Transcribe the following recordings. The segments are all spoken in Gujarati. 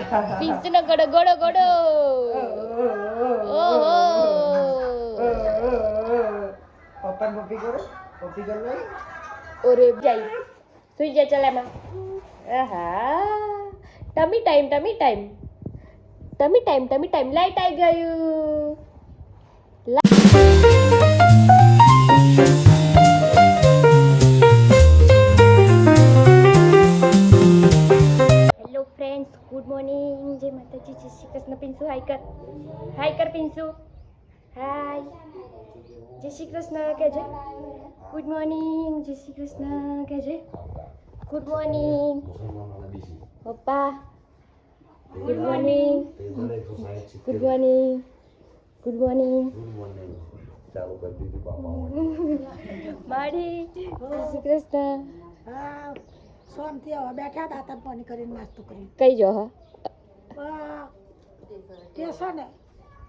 પિન્સુનો ગોડો ગોડો ગોડો. ઓહો પપ્પા પપ્પી કરો નહીં. ઓરે જાય સુઈ જા ચાલ એમાં. આહા ટમી ટાઈમ લાઈટ આવી ગયું. Hello friends, good morning. જય માતાજી, જય શ્રી કૃષ્ણ. પિન્સુ હાય કર પિન્સુ. હાય, જય શ્રી કૃષ્ણ કહેજે. ગુડ મોર્નિંગ, જય શ્રી કૃષ્ણ કહેજે. ગુડ મોર્નિંગ પપ્પા. Good morning. ચાલુ કરી દીધી બાપા. માડી જય શ્રી કૃષ્ણ. હા, સોમથી હવે બેઠા દાંતણ પાણી કરીને નાસ્તો કરી. કઈ જો હા કેસો ને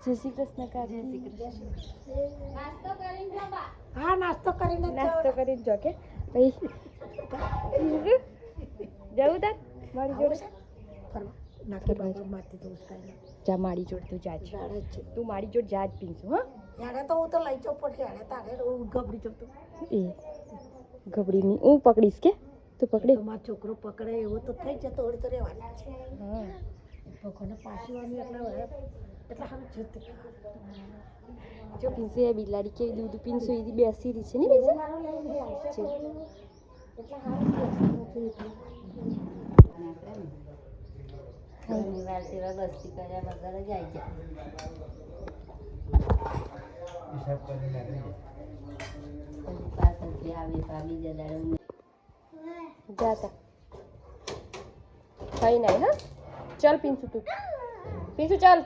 જય શ્રી કૃષ્ણ કા. હા, નાસ્તો કરીને જો કે ભાઈ જવું તાર મારી જોડે નાખી બાજુ મારતી તો ઉસકાઈ જા. મારી જોડે તું જા જ. તું મારી જોડે જા જ પિન્સુ. હા યાડે તો હું તો લઈ જાઉં પણ યાડે તારે હું ગબડી જાઉં તો એ ગબડીની હું પકડીશ કે તું પકડી. તમારો છોકરો પકડે એવો તો થઈ જતો થોડી તો રહેવાની છે. હા ભગવાને પાછી વાની એટલે સારું છે. જો પિન્સુ એ બિલાડી કેવી દૂધ પિન્સુ એથી બેસી રહી છે ને બેસી મારો લઈને આવશે છે. એટલે સારું ઘણીવાર સેવા બસ્તી કર્યા વગર જ આવી જાય. પાછળથી આવે તો આ બીજા દાડે જાતા ખાઈ નાય. હા ચાલ પિન્સુ તું. પિન્સુ ચાલ.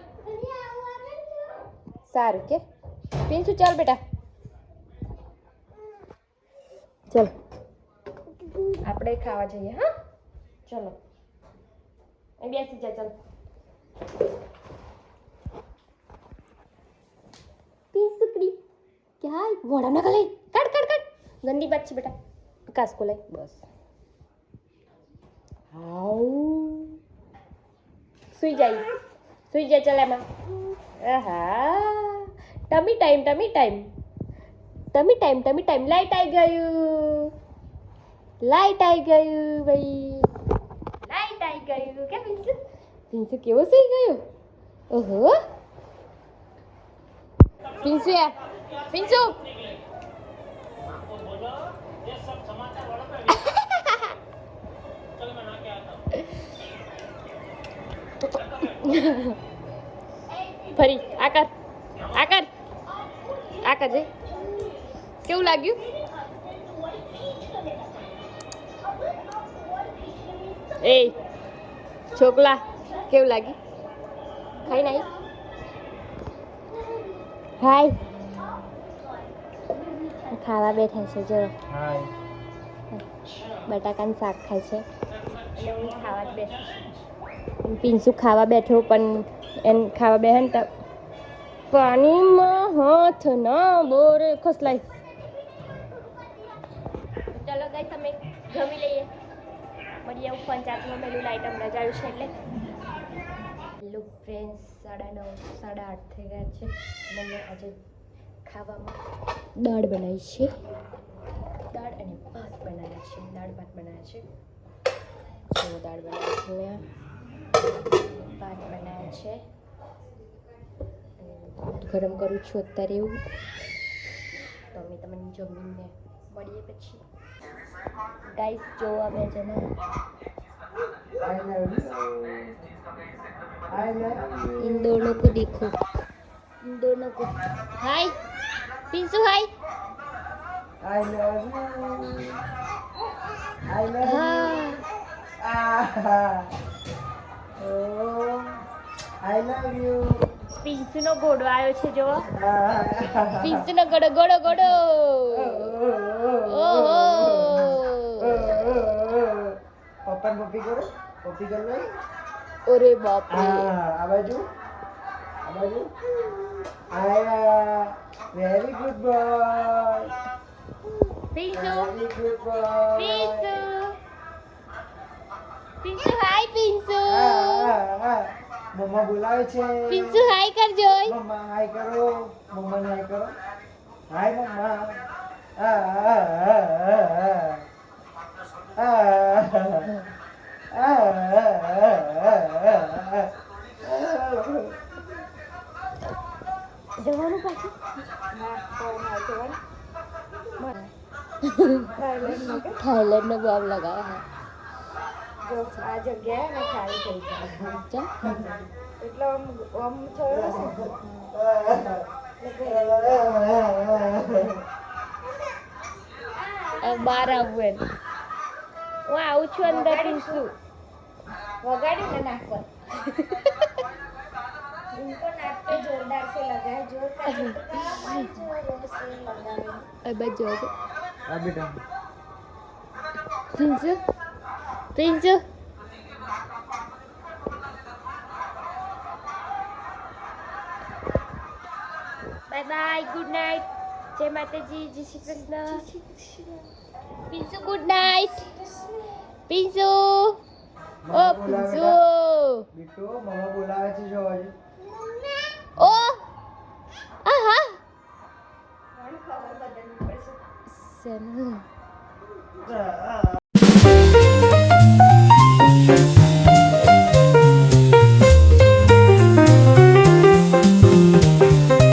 સારું કે પિન્સુ ચાલ બેટા ચાલ આપણે ખાવા જઈએ. હા ચલો એ બેસી જા. ચાલ પિન્સુકડી ક્યાં મોઢા ના ગલે કાટ ગંદી બાત છે બેટા. કાસકો લઈ બસ. હાઉ સુઈ જાય ચાલ એમાં. આહા ટમી ટાઈમ લાઈટ આવી ગયું ભાઈ. લાઈટ આવી ગયું કે પિન્સુ કેવો સુઈ ગયો. ઓહો પિન્સુ ફરી આ કર જે કેવું લાગ્યું. એ છોકલા કેવું લાગ્યું. ખાઈ નાઈ. હાય ખાવા બેઠા છે જો. બટાકાનું શાક ખાય છે એટલે હું ખાવા જ બેઠી છું. પિન્સુ ખાવા બેઠો પણ એને ખાવા બેહે ને તો પાણીમાં હાથ ના બોરે ખસલાય. ચલો ગાઈસ અમે જમી લઈએ. મળીએ હું ફોન ચાર્જમાં મેલું લાઈટ હમણાં જ આવ્યું છે એટલે. હેલો ફ્રેન્ડ્સ, 9:30 8:30 થઈ ગયા છે. મને આજે ખાવામાં દાળ બનાવી છે. દાળ અને ભાત બનાવ્યા છે. દાળ ભાત બનાવ્યા છે. ભાત બનાવ્યા છે. ગરમ કરું છું અત્યારે એવું. તો અમે તમને જમીને મળીએ પછી. ગાઈસ જો અમે છે ને इन दोनों को देखो. हाय पिंसू हाय. I love you. Oh, I love you. પિન્સુનો ઘોડો આવ્યો છે જો. પિન્સુનો ગોડો ગોડો ગોડો. ઓહો પપ્પા પપ્પી કરો નહીં. ઓરે બાપ રે. આ બાજુ આયા. Very good boy. Pinsu very good boy. Pinsu hi Pinsu. મમ્મા બોલાવે છે. પિન્સુ હાય કરજો. મમ્મા હાય કરો. મમ્માને હાય કરો. હાય મમ્મા. જવાનું પાછું થાઈલેન્ડ નો બોમ્બ લગાવે જો આ જગ્યાએ ને ખાલી થઈ જાય છે એટલે આમ થયો બહાર આવવું હું આવું છું અંદર પિન્સુ વગાડ્યું ને નાક પર इनको नाक पे जोरदार से लगाए जोर का जोरों से लगाए બસ જોજો આ બેટા પિન્સુ પિન્સુ બાય બાય ગુડ નાઇટ જય માતાજી જય શ્રી કૃષ્ણ પિન્સુ ગુડ નાઇટ પિન્સુ ઓ પિન્સુ બીટુ મમ્મા બોલાવે છે જો